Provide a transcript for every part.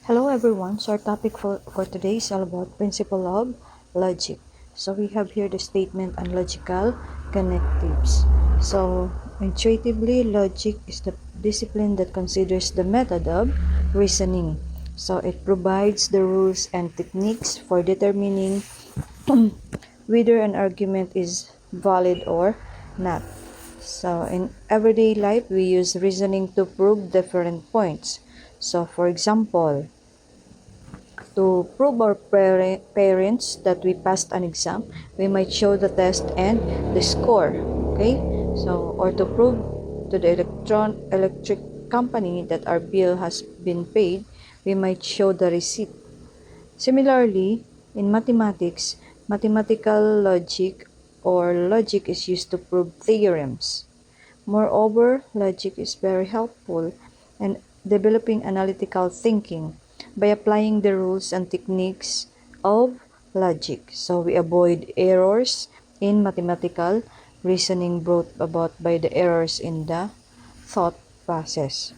Hello everyone, so our topic for today is all about principle of logic. So we have here the statement on logical connectives. So intuitively, logic is the discipline that considers the method of reasoning. So it provides the rules and techniques for determining whether an argument is valid or not. So in everyday life, we use reasoning to prove different points. So for example, to prove our parents that we passed an exam, we might show the test and the score. Okay? So, or to prove to the electric company that our bill has been paid, we might show the receipt. Similarly, in mathematics, mathematical logic or logic is used to prove theorems. Moreover, logic is very helpful in developing analytical thinking by applying the rules and techniques of logic. So we avoid errors in mathematical reasoning brought about by the errors in the thought process.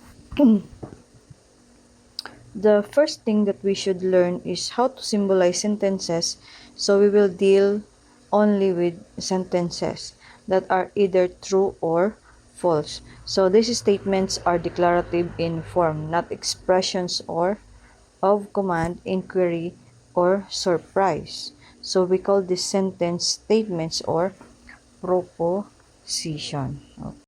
The first thing that we should learn is how to symbolize sentences, so we will deal only with sentences that are either true or false. So these statements are declarative in form, not expressions or of command, inquiry, or surprise. So we call these sentence statements or proposition.